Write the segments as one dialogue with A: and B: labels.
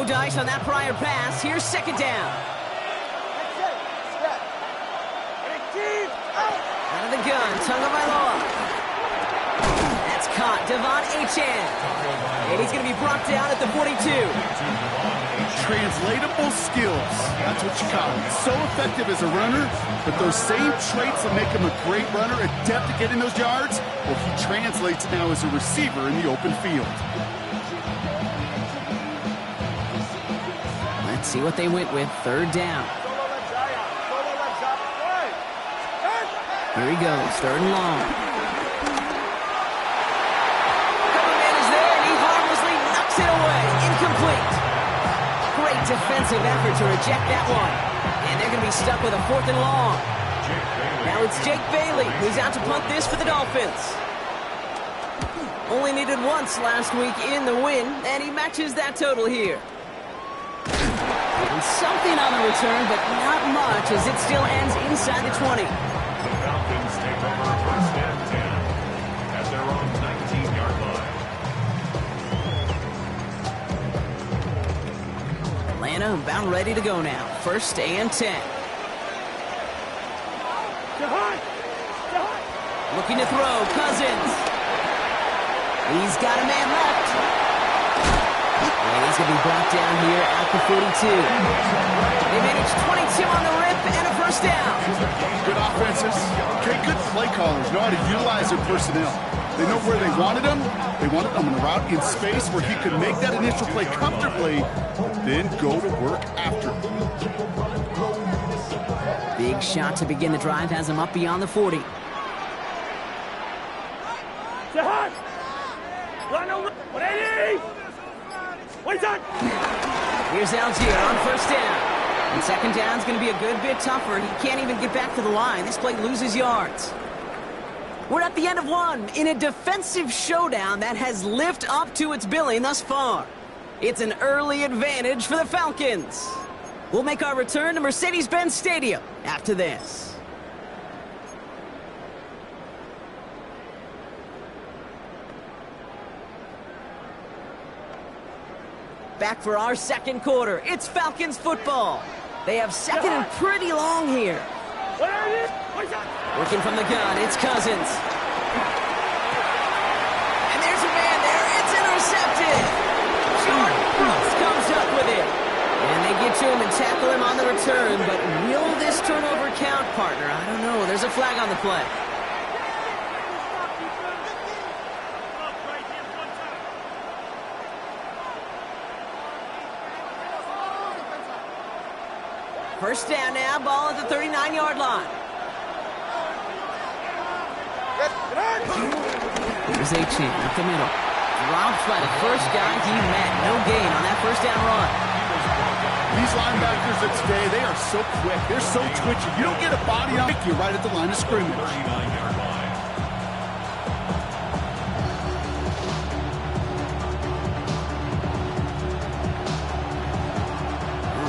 A: dice on that prior pass. Here's second down. Out of the gun, Tagovailoa. That's caught, Devon Achane. And he's going to be brought down at the 42.
B: Translatable skills. That's what you call it. So effective as a runner, but those same traits that make him a great runner, adept at getting those yards, well, he translates now as a receiver in the open field.
A: Let's see what they went with. Third down. Here he goes, third and long. Cover man is there, and he harmlessly knocks it away. Incomplete. Great defensive effort to reject that one. And they're going to be stuck with a fourth and long. Now it's Jake Bailey, who's out to punt this for the Dolphins. Only needed once last week in the win, and he matches that total here. And something on the return, but not much, as it still ends inside the 20.
C: The Falcons take over first and 10 at their own 19-yard line.
A: Atlanta about ready to go now. First and 10. Looking to throw, Cousins. He's got a man left. And he's going to be brought down here at the 42. They managed 22 on the rip and a first down.
B: Good offenses. Okay, good play callers know how to utilize their personnel. They know where they wanted him. They wanted him in a route in space where he could make that initial play comfortably, then go to work after.
A: Big shot to begin the drive has him up beyond the 40. Here's Algier on first down. And second down's going to be a good bit tougher. He can't even get back to the line. This play loses yards. We're at the end of one in a defensive showdown that has lived up to its billing thus far. It's an early advantage for the Falcons. We'll make our return to Mercedes-Benz Stadium after this. Back for our second quarter. It's Falcons football. They have second and pretty long here. Working from the gun, it's Cousins. And there's a man there. It's intercepted. Jordan Brooks comes up with it. And they get to him and tackle him on the return. But will this turnover count, partner? I don't know. There's a flag on the play. First down now, ball at the 39-yard line. Here's Achane up the middle. Dropped by the first guy he met. No gain on that first down run.
B: These linebackers of today, they are so quick. They're so twitchy. You don't get a body on you right at the line of scrimmage.
C: 39-yard line.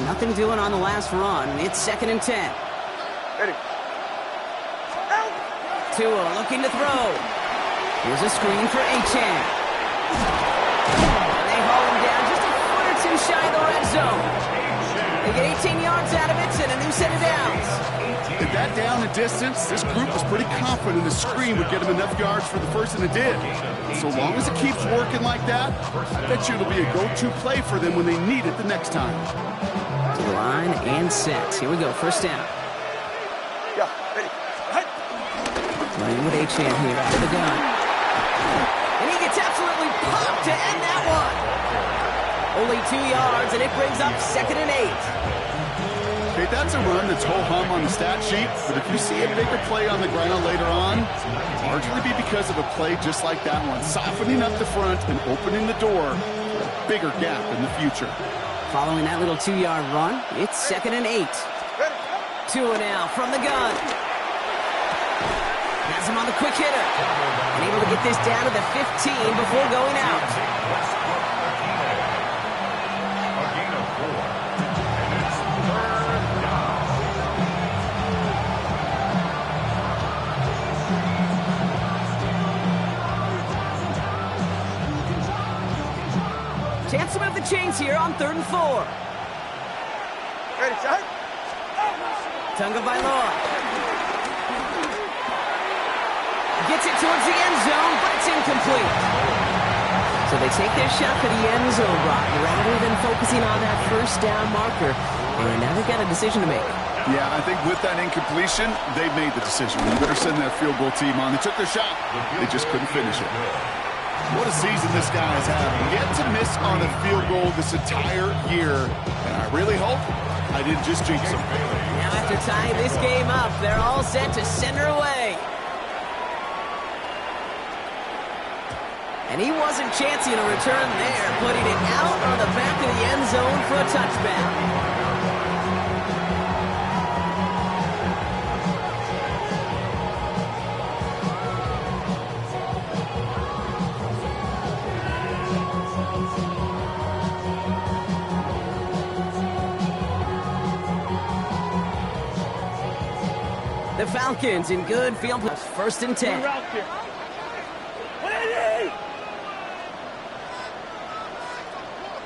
A: Nothing doing on the last run. It's second and 10.
D: Ready.
A: Tua looking to throw. Here's a screen for Achane. And they haul him down just a foot or two shy of the red zone. They get 18 yards out of it and a new set of downs.
B: At that down and distance, this group was pretty confident the screen would get them enough yards for the first, and it did. So long as it keeps working like that, I bet you it'll be a go-to play for them when they need it the next time.
A: To the line and set. Here we go, first down.
D: Yeah, ready.
A: Playing with Achane here out of the gun. And he gets absolutely popped to end that one. Only 2 yards, and it brings up second and 8.
B: Okay, that's a run that's ho-hum on the stat sheet, but if you see a bigger play on the ground later on, largely be because of a play just like that one, softening up the front and opening the door for a bigger gap in the future.
A: Following that little 2-yard run, it's second and 8. Tua now from the gun. Has him on the quick hitter. And able to get this down to the 15 before going out.
C: A gain of 4. And it's third down.
A: Chance to move the chains here on 3rd and 4.
D: Ready, set.
A: Tunga Bailoa. Gets it towards the end zone, but it's incomplete. So they take their shot for the end zone, Brock, rather than focusing on that first down marker. And now they've got a decision to make.
B: Yeah, I think with that incompletion, they made the decision. You better send that field goal team on. They took their shot. They just couldn't finish it. What a season this guy has had. Yet to miss on a field goal this entire year. And I really hope I didn't just jinx him.
A: Now after tying this game up, they're all set to send her away. And he wasn't chancing a return there, putting it out on the back of the end zone for a touchback. The Falcons in good field position. 1st and 10.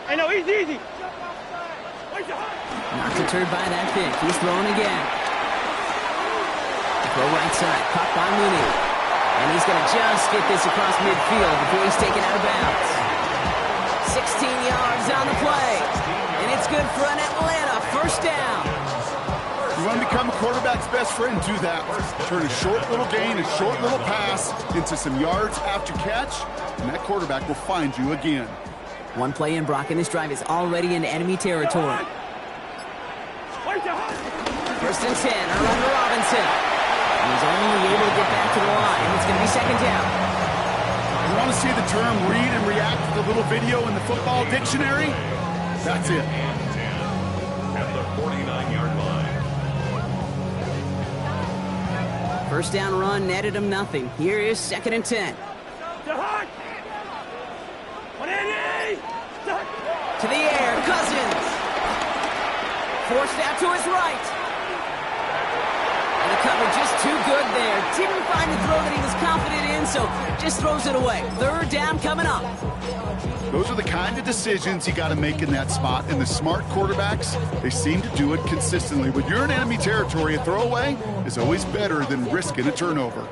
E: Hey, no, easy.
A: Not deterred by that pick. He's throwing again. Throw right side. Caught by Mooney. And he's going to just get this across midfield before he's taken out of bounds. 16 yards on the play. And it's good for an Atlanta 1st down.
B: You want to become a quarterback's best friend, do that. Turn a short little gain, a short little pass into some yards after catch, and that quarterback will find you again.
A: One play in, Brock, and this drive is already in enemy territory. 1st and 10, around Robinson. He's only able to get back to the line. It's going to be 2nd down.
B: You want to see the term read and react to the little video in the football dictionary? That's it.
C: At the 49-yard line.
A: 1st down run netted him nothing. Here is 2nd and 10. To the air, Cousins. Forced out to his right. And the cover just too good there. Didn't find the throw that he was confident in, so just throws it away. 3rd down coming up.
B: Those are the kind of decisions you got to make in that spot. And the smart quarterbacks, they seem to do it consistently. When you're in enemy territory, a throwaway is always better than risking a turnover.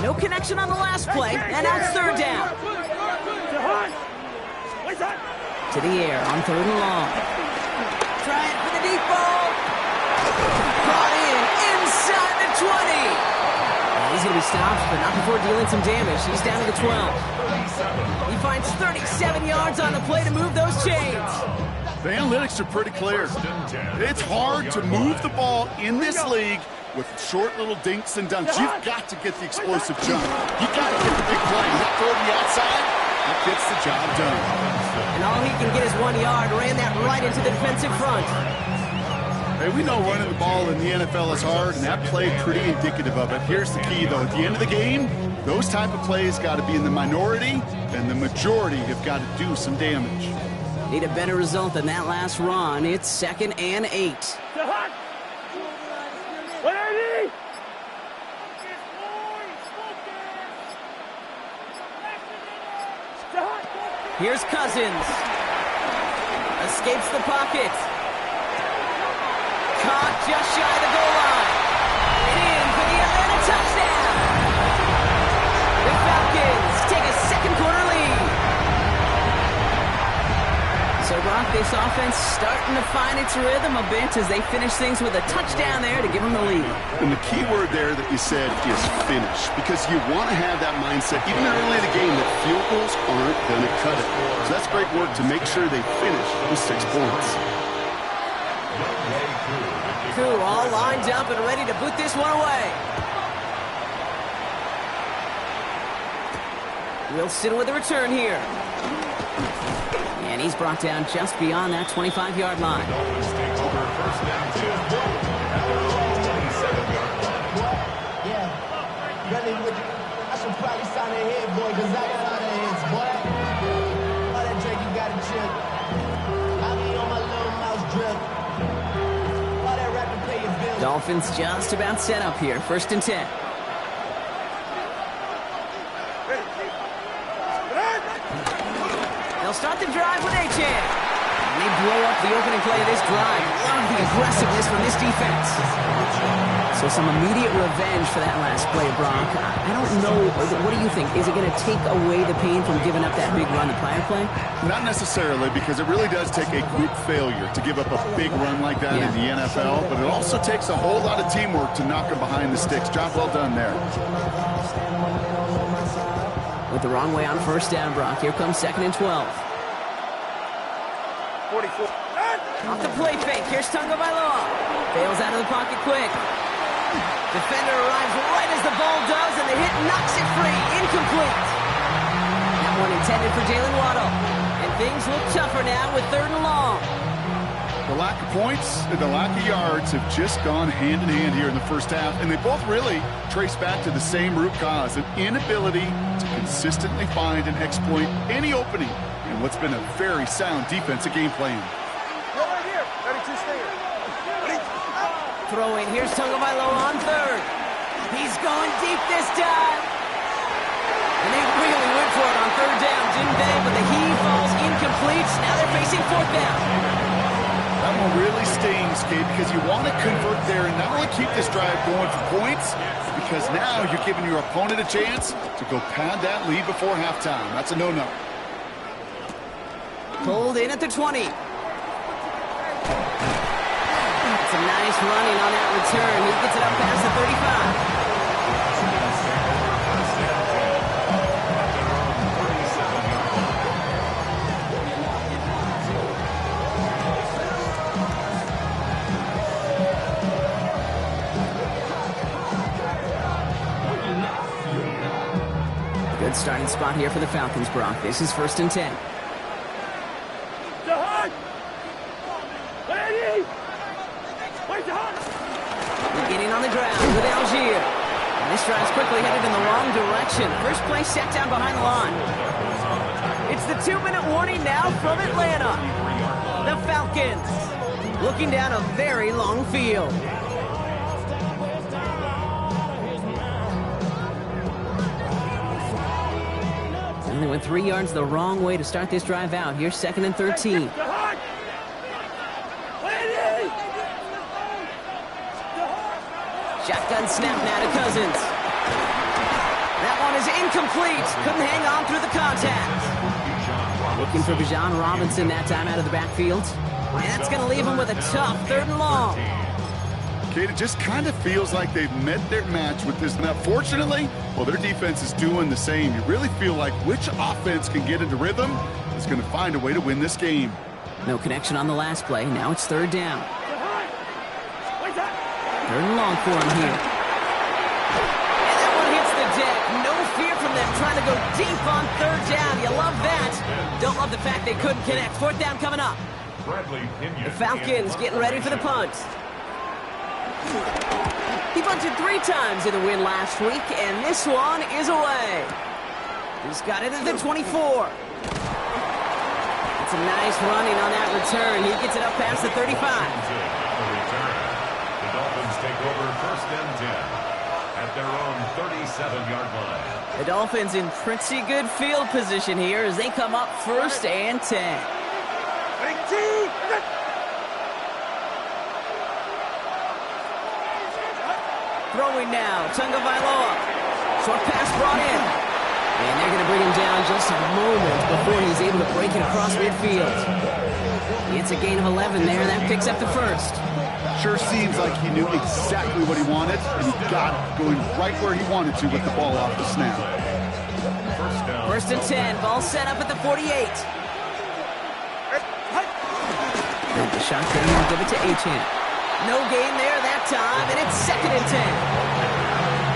A: No connection on the last play, and now it's 3rd down. To the air on 3rd and long. Try it for the deep ball. Brought in inside the 20. And he's going to be stopped, but not before dealing some damage. He's down to the 12. He finds 37 yards on the play to move those chains.
B: The analytics are pretty clear. It's hard to move the ball in this league with short little dinks and dunks. You've got to get the explosive jump. You've got to get the big play. That throw to the outside, that gets the job done.
A: And all he can get is 1 yard. Ran that right into the defensive front.
B: Hey, we know running the ball in the NFL is hard, and that play pretty indicative of it. Here's the key, though. At the end of the game, those type of plays got to be in the minority, and the majority have got to do some damage.
A: Need a better result than that last run. It's 2nd and 8. Here's Cousins. Escapes the pocket. Caught just shy of the goal line. And in for the Atlanta touchdown. The Falcons take a 2nd quarter lead. So, Brock, this offense starting to find its rhythm a bit as they finish things with a touchdown there to give them the lead.
B: And the key word there that you said is finish, because you want to have that mindset, even early in the game, that field goals aren't going to cut it. So that's great work to make sure they finish with 6 points.
A: Koo all lined up and ready to boot this one away. Wilson with a return here. And he's brought down just beyond that 25-yard line.
C: Dolphins take over 1st down 2. At their own 27-yard line.
F: Yeah, running with I should probably sign a head boy because I got
A: Dolphins just about set up here. 1st and 10. They'll start the drive with Achan. And they blow up the opening play of this drive. Love the aggressiveness from this defense. So some immediate revenge for that last play, Brock. I don't know. What do you think? Is it going to take away the pain from giving up that big run the prior play?
B: Not necessarily, because it really does take a group failure to give up a big run like that in the NFL, but it also takes a whole lot of teamwork to knock them behind the sticks. Job well done there.
A: With the wrong way on 1st down, Brock. Here comes 2nd and 12.
D: 44.
A: Off the play fake. Here's Tagovailoa. Fails out of the pocket quick. Defender arrives right as the ball does, and the hit knocks it free. Incomplete. That one intended for Jalen Waddle. And things look tougher now with 3rd and long.
B: The lack of points and the lack of yards have just gone hand in hand here in the 1st half, and they both really trace back to the same root cause, an inability to consistently find and exploit any opening in what's been a very sound defensive game plan.
D: Right here. 32 stinger.
A: Throwing. Here's Tagovailoa on 3rd. He's going deep this time. And they really went for it on 3rd down, didn't they? But the heave falls incomplete. Now they're facing 4th down.
B: That one really stings, Kate, because you want to convert there and not only keep this drive going for points, because now you're giving your opponent a chance to go pad that lead before halftime. That's a no-no.
A: Pulled in at the 20. It's a nice running on that return. He gets it up past the 35. Good starting spot here for the Falcons, Brock. This is 1st and 10. Beginning on the ground with Algier. And this drive's quickly headed in the wrong direction. First play set down behind the line. It's the 2-minute warning now from Atlanta. The Falcons looking down a very long field. They went 3 yards the wrong way to start this drive out. Here's 2nd and 13. Shotgun snap now to Cousins. That one is incomplete. Couldn't hang on through the contact. Looking for Bijan Robinson that time out of the backfield. And that's going to leave him with a tough 3rd and long.
B: Kate, it just kind of feels like they've met their match with this. Now, fortunately, well, their defense is doing the same. You really feel like which offense can get into rhythm is going to find a way to win this game.
A: No connection on the last play. Now it's 3rd down. 3rd and long for him here. And that one hits the deck. No fear from them trying to go deep on 3rd down. You love that. Don't love the fact they couldn't connect. 4th down coming up. The Falcons getting ready for the punt. He punted 3 times in the win last week, and this one is away. He's got it at the 24. It's a nice running on that return. He gets it up past the 35.
C: The Dolphins take over 1st and 10 at their own 37-yard line.
A: The Dolphins in pretty good field position here as they come up 1st and 10. Throwing now, Tagovailoa. Short pass brought in. And they're going to bring him down just a moment before he's able to break it across midfield. It's a gain of 11 there. That picks up the 1st.
B: Sure seems like he knew exactly what he wanted, and he got it going right where he wanted to with the ball off the snap.
A: 1st and 10. Ball set up at the 48. And the shotgun will give it to Achan. No gain there that time, and it's 2nd and 10.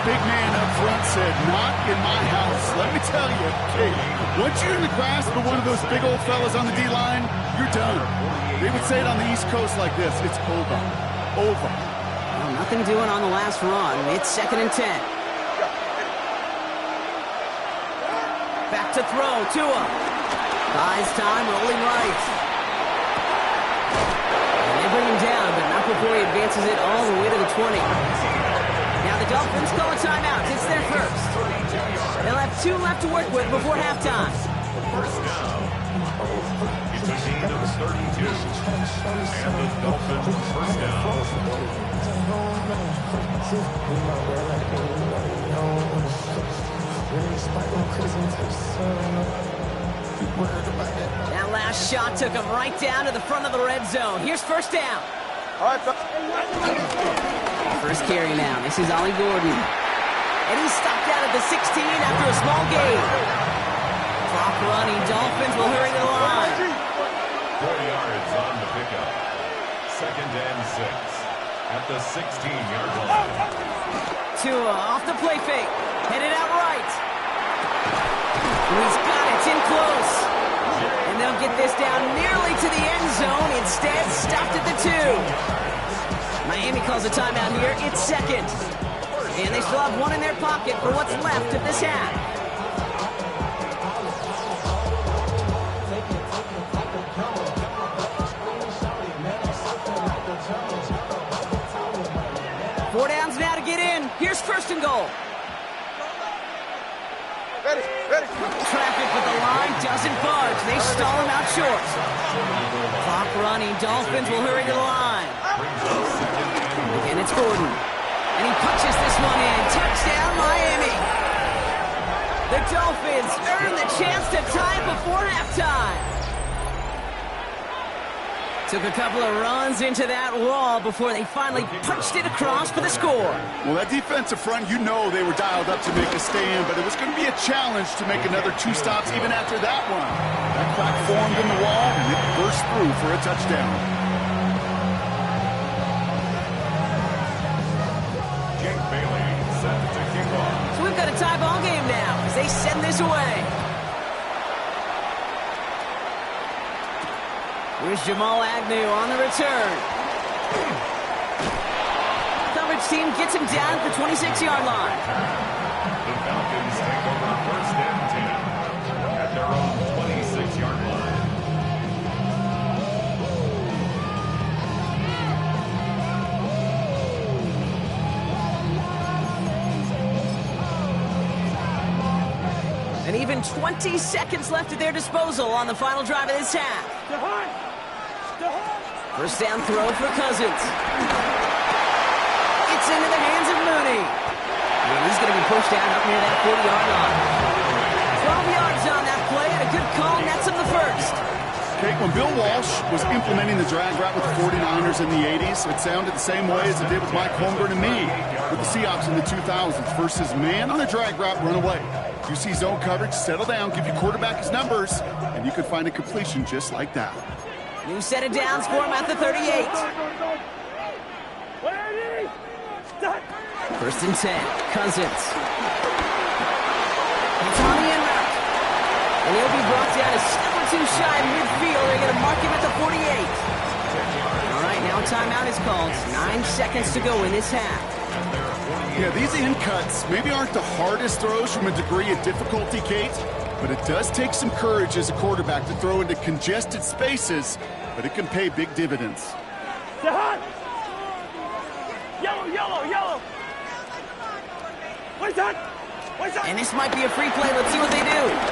B: Big man up front said, not in my house. Let me tell you, hey, once you're in the grasp of one of those big old fellas on the D-line, you're done. They would say it on the East Coast like this, it's over. Over.
A: Well, nothing doing on the last run. It's 2nd and 10. Back to throw, Tua. Buys time, rolling right. And they bring him down, but not before he advances it all the way to the 20. Now the Dolphins call a timeout. It's their first. They'll have 2 left to work with before halftime.
C: First down. It's a gain of 32. And the Dolphins first down.
A: That last shot took him right down to the front of the red zone. Here's first down.
D: All right,
A: First carry now. This is Ollie Gordon. And he's stopped out at the 16 after a small gain. Clock running. Dolphins will hurry to the line.
C: 4 yards on the pickup. 2nd and 6 at the 16-yard line.
A: Tua off the play fake. Headed out right. He's got it. It's in close. And they'll get this down nearly to the end zone. Instead, stopped at the 2. Miami calls a timeout here. It's second. And they still have 1 in their pocket for what's left of this half. Four downs now to get in. Here's first and goal.
D: ready.
A: Traffic, but the line doesn't budge. They stall him out short. Clock running. Dolphins will hurry to the line. Again, it's Gordon. And he punches this one in. Touchdown, Miami. The Dolphins earn the chance to tie it before halftime. Took a couple of runs into that wall before they finally punched it across for the score.
B: Well, that defensive front, you know they were dialed up to make a stand, but it was going to be a challenge to make another 2 stops even after that one. That crack formed in the wall, and it burst through for a touchdown.
C: Jake Bailey set to kick off.
A: So we've got a tie ball game now as they send this away. Here's Jamal Agnew on the return. Coverage team gets him down at the 26-yard line.
C: The Falcons take over 1st and 10 at their own 26-yard line.
A: And even 20 seconds left at their disposal on the final drive of this half. First down throw for Cousins. It's into the hands of Mooney. And he's going to be pushed out up near that 40-yard line. 12 yards on that play, and a good call nets him the first.
B: Okay, when Bill Walsh was implementing the drag route with the 49ers in the 80s, it sounded the same way as it did with Mike Holmgren and me with the Seahawks in the 2000s. Versus man on the drag route, run away. You see zone coverage, settle down, give your quarterback his numbers, and you can find a completion just like that.
A: New set of downs for him at the 38. First and 10. Cousins. It's on the end route. And he'll be brought down a step or 2 shy of midfield. They're going to mark him at the 48. All right, now a timeout is called. 9 seconds to go in this half.
B: Yeah, these in cuts maybe aren't the hardest throws from a degree of difficulty, Kate, but it does take some courage as a quarterback to throw into congested spaces, but it can pay big dividends.
E: Yellow. What's that?
A: And this might be a free play. Let's see what they do.